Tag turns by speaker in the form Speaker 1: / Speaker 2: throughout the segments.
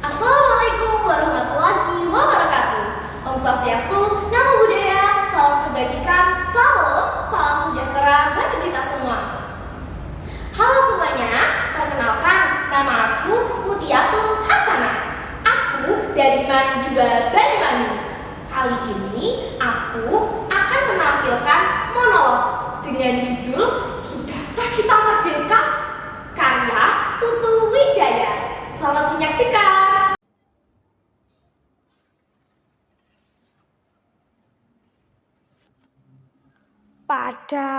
Speaker 1: Assalamualaikum warahmatullahi wabarakatuh. Om Swastiastu, Namo Buddhaya, salam kebajikan, salam sejahtera bagi kita semua. Halo semuanya, perkenalkan nama aku Mutiatul Hasanah. Aku dari Madura, Banyuwangi. Kali ini aku akan menampilkan monolog dengan judul Sudahkah Kita Merdeka? Karya Putu Wijaya. Selamat menyaksikan.
Speaker 2: Pada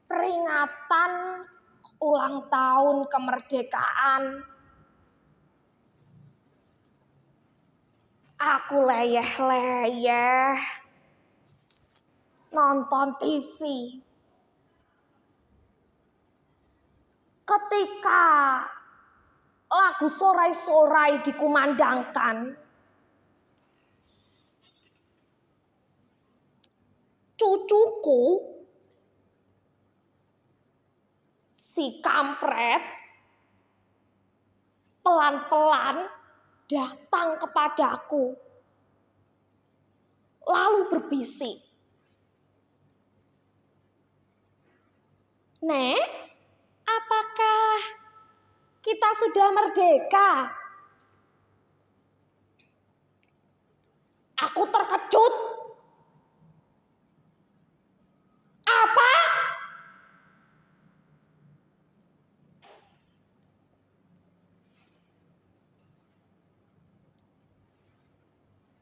Speaker 2: peringatan ulang tahun kemerdekaan, aku leyeh-leyeh nonton TV. Ketika lagu Sorai-Sorai dikumandangkan, cucuku si kampret pelan-pelan datang kepadaku, lalu berbisik, "Nek, apakah kita sudah merdeka?" Aku terkejut. Apa?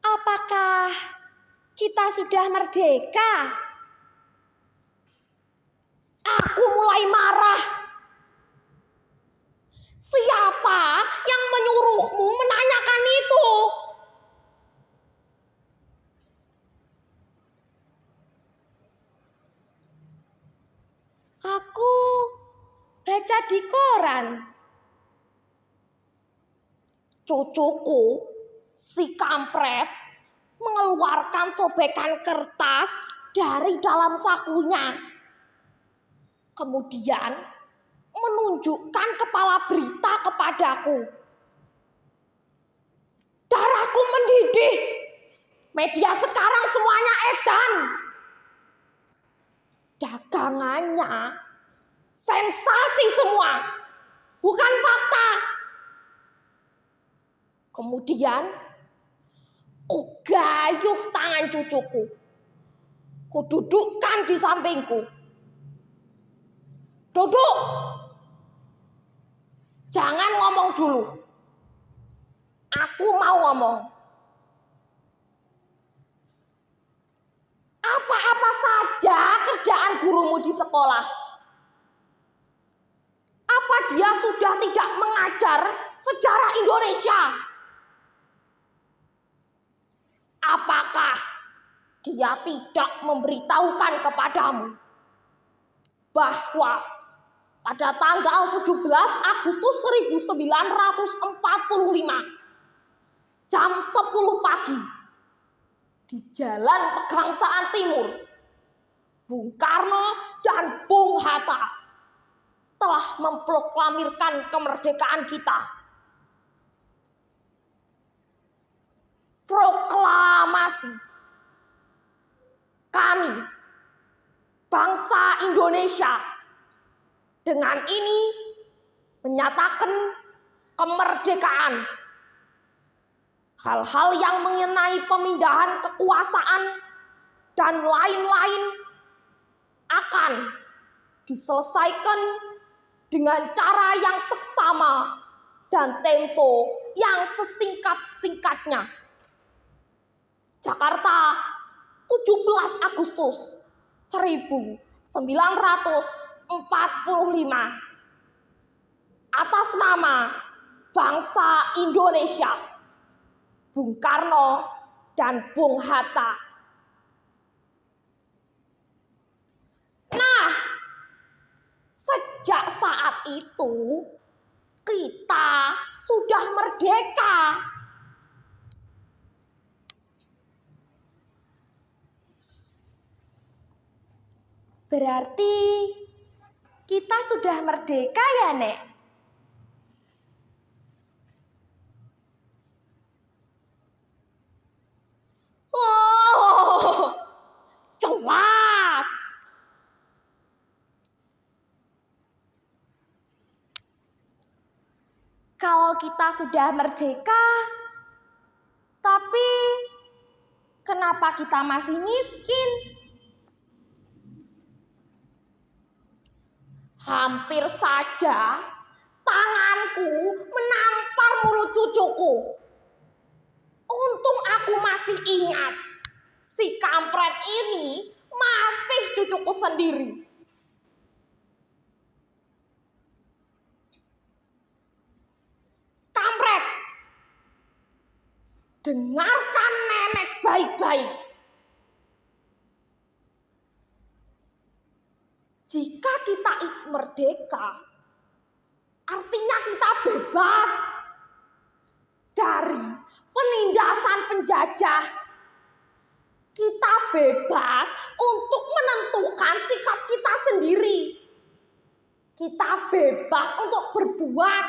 Speaker 2: Apakah kita sudah merdeka? Aku mulai marah. Siapa yang menyuruhmu menanyakan itu? Aku baca di koran. Cucuku si kampret mengeluarkan sobekan kertas dari dalam sakunya. Kemudian menunjukkan kepala berita kepadaku. Darahku mendidih. Media sekarang semuanya edan. Dagangannya sensasi semua, bukan fakta. Kemudian kugayuh tangan cucuku. Kududukkan di sampingku. Duduk. Jangan ngomong dulu. Aku mau ngomong. Apa-apa saja kerjaan gurumu di sekolah? Apa dia sudah tidak mengajar sejarah Indonesia? Apakah dia tidak memberitahukan kepadamu bahwa pada tanggal 17 Agustus 1945 jam 10 pagi di Jalan Pegangsaan Timur, Bung Karno dan Bung Hatta telah memproklamirkan kemerdekaan kita. Proklamasi kami, bangsa Indonesia, dengan ini menyatakan kemerdekaan. Hal-hal yang mengenai pemindahan kekuasaan dan lain-lain akan diselesaikan dengan cara yang seksama dan tempo yang sesingkat-singkatnya. Jakarta, 17 Agustus 1945. Atas nama bangsa Indonesia, Bung Karno dan Bung Hatta. Nah, sejak saat itu kita sudah merdeka. Berarti kita sudah merdeka ya, Nek? Kalau kita sudah merdeka, tapi kenapa kita masih miskin? Hampir saja tanganku menampar mulut cucuku. Untung aku masih ingat, si kampret ini masih cucuku sendiri. Kampret, dengarkan nenek baik-baik. Jika kita merdeka, artinya kita bebas dari penindasan penjajah. Kita bebas untuk menentukan sikap kita sendiri. Kita bebas untuk berbuat.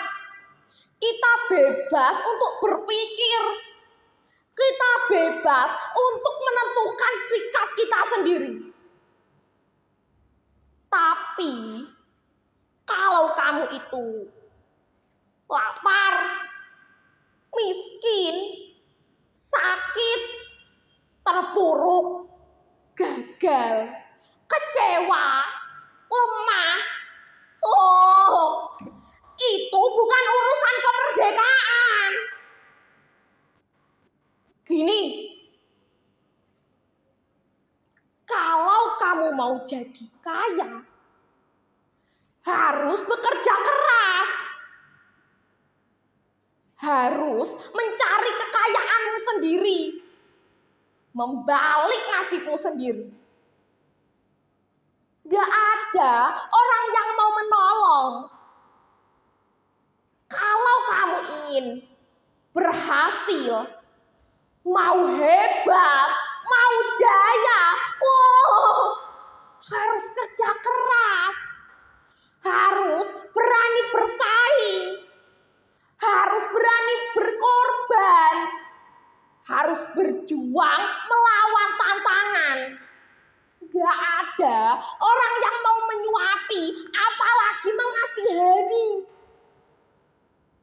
Speaker 2: Kita bebas untuk berpikir. Kita bebas untuk menentukan sikap kita sendiri. Tapi kalau kamu itu lapar, miskin, sakit, terpuruk, gagal, kecewa, lemah, itu bukan urusan kemerdekaan. Gini, kalau kamu mau jadi kaya, harus bekerja keras. Harus mencari kekayaanmu sendiri. Membalik nasibmu sendiri. Gak ada orang yang mau menolong. Kalau kamu ingin berhasil, mau hebat, mau jaya, harus kerja keras. Harus berani bersaing. Harus berani berkorban. Harus berjuang melawan tantangan. Gak ada orang yang mau menyuapi, apalagi mengasihani.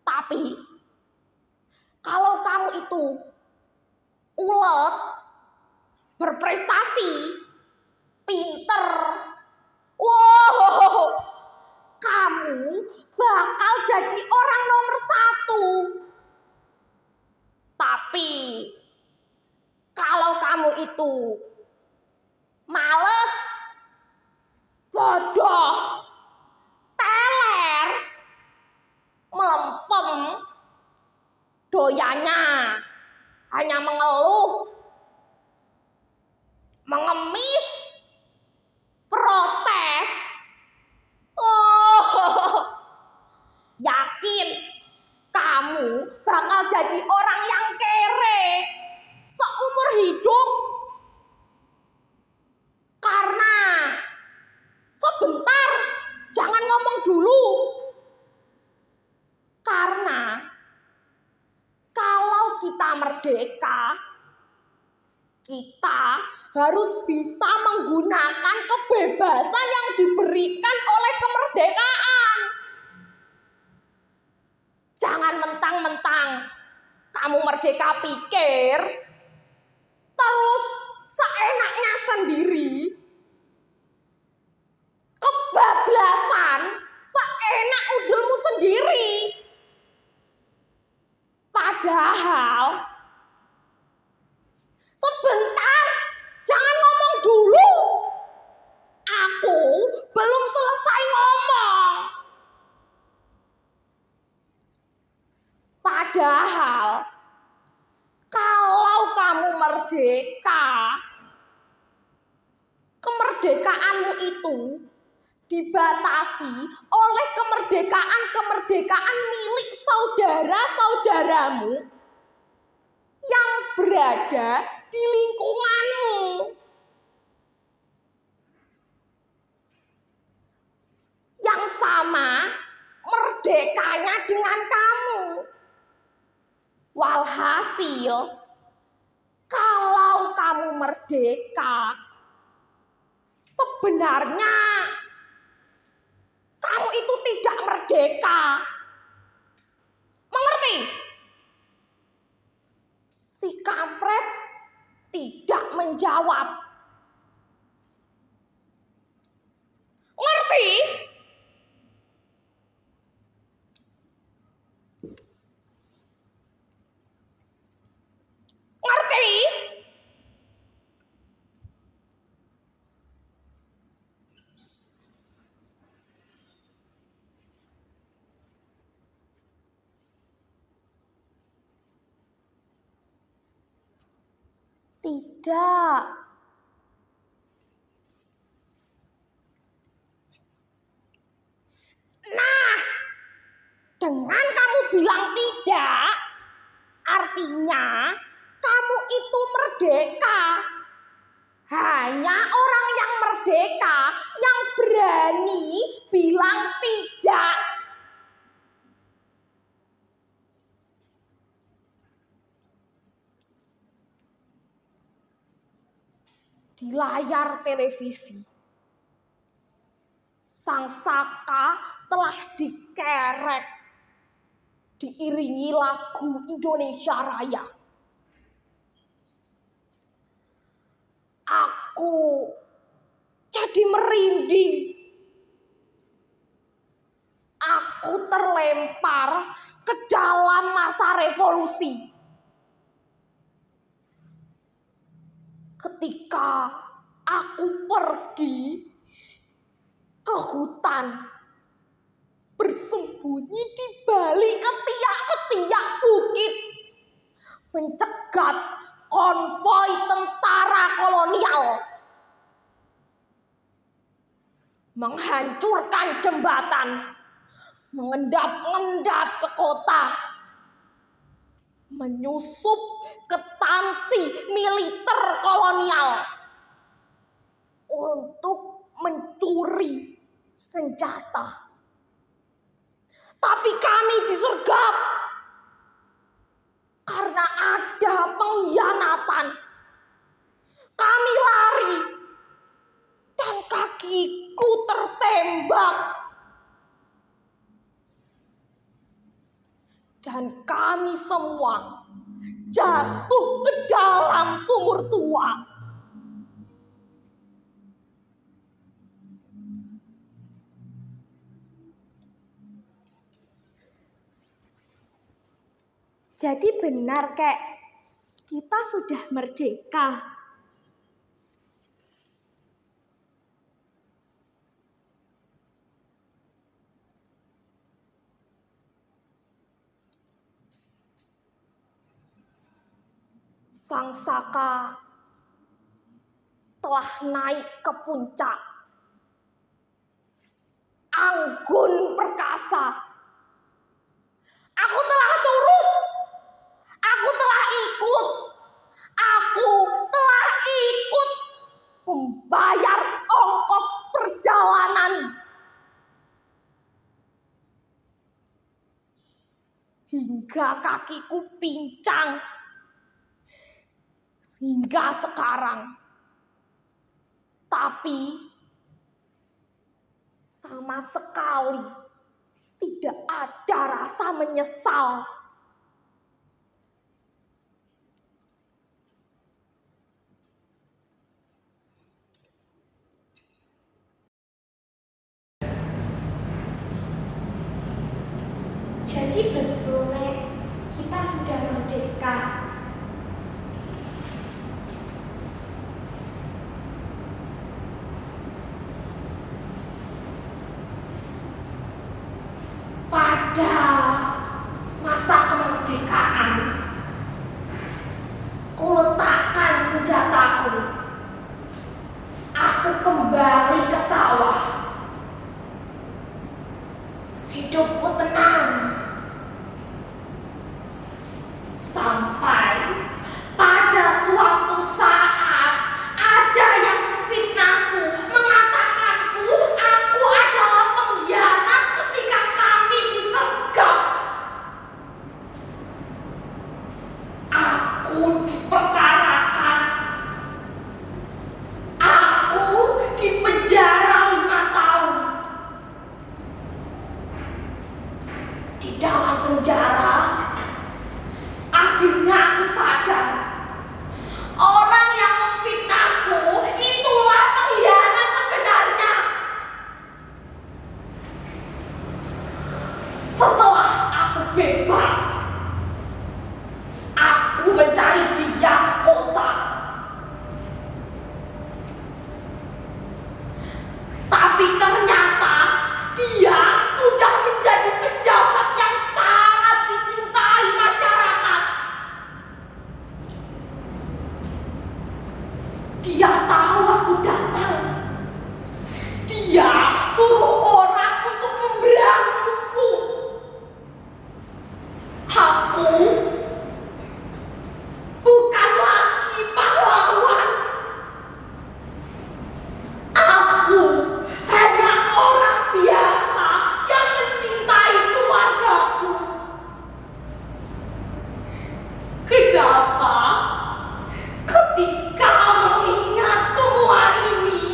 Speaker 2: Tapi kalau kamu itu ulet, berprestasi, pinter, kamu bakal jadi orang nomor 1. Tapi kalau kamu itu males, bodoh, teler, melempem, doyanya hanya mengeluh, mengemis, protes, yakin kamu bakal jadi orang yang kere seumur hidup. Karena sebentar, jangan ngomong dulu. Karena kalau kita merdeka, kita harus bisa menggunakan kebebasan yang diberikan oleh kemerdekaan. Jangan mentang-mentang kamu merdeka pikir, terus seenaknya sendiri, kebablasan, seenak udulmu sendiri. Padahal, sebentar, jangan ngomong dulu. Aku belum selesai ngomong. Padahal, kalau kamu merdeka, kemerdekaanmu itu dibatasi oleh kemerdekaan milik saudara-saudaramu yang berada di lingkunganmu. Yang sama merdekanya dengan kamu. Walhasil, kalau kamu merdeka, sebenarnya kamu itu tidak merdeka. menjawab. Ngerti? Ngerti? Tidak. Nah, dengan kamu bilang tidak, artinya kamu itu merdeka. Hanya orang yang merdeka yang berani bilang tidak. Di layar televisi, sang saka telah dikerek diiringi lagu Indonesia Raya. Aku jadi merinding. Aku terlempar ke dalam masa revolusi. Ketika aku pergi ke hutan, bersembunyi di balik ketiak-ketiak bukit, mencegat konvoi tentara kolonial, menghancurkan jembatan, mengendap-endap ke kota, menyusup ke tansi militer kolonial untuk mencuri senjata. Tapi kami disergap karena ada pengkhianatan. Kami lari dan kakiku tertembak. Dan kami semua jatuh ke dalam sumur tua. Jadi benar Kek, kita sudah merdeka. Sang saka telah naik ke puncak. Anggun perkasa. Aku telah turut. Aku telah ikut. Aku telah ikut membayar ongkos perjalanan. Hingga kakiku pincang. Hingga sekarang. Tapi sama sekali tidak ada rasa menyesal.
Speaker 1: Jadi betul, Nek, kita sudah merdeka. Pada masa kemerdekaan, kuletakkan senjataku. Aku kembali ke sawah. Hidupku tenang. Sampai pada suatu saat ada yang memfitnahku, mengatakanku aku adalah pengkhianat ketika kami disergap. Aku diperkarakan. Aku dipenjara 5 tahun. Di dalam penjara, akhirnya aku sadar orang yang memfitnah
Speaker 3: aku bukan lagi pahlawan. Aku hanya orang biasa yang mencintai keluargaku. Kenapa? Ketika mengingat semua ini,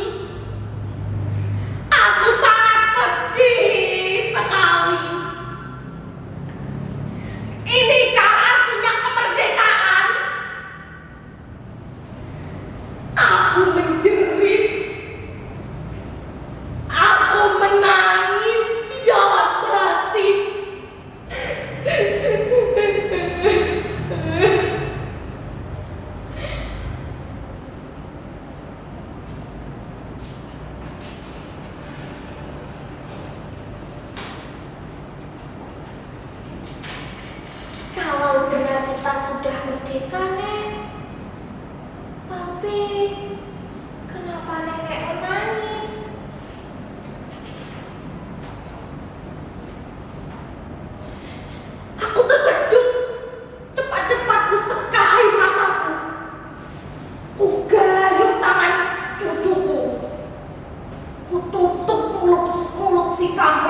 Speaker 3: aku sangat sedih sekali. Inikah artinya kemerdekaan? Aku menjerit. Aku menangis di dalam batin.
Speaker 1: Kalau benar kita sudah merdeka, Nek. Tapi kenapa Nenek menangis?
Speaker 3: Aku terkejut. Cepat-cepat ku seka air mataku. Ku gayuh tangan cucuku. Ku tutup mulut si kampret.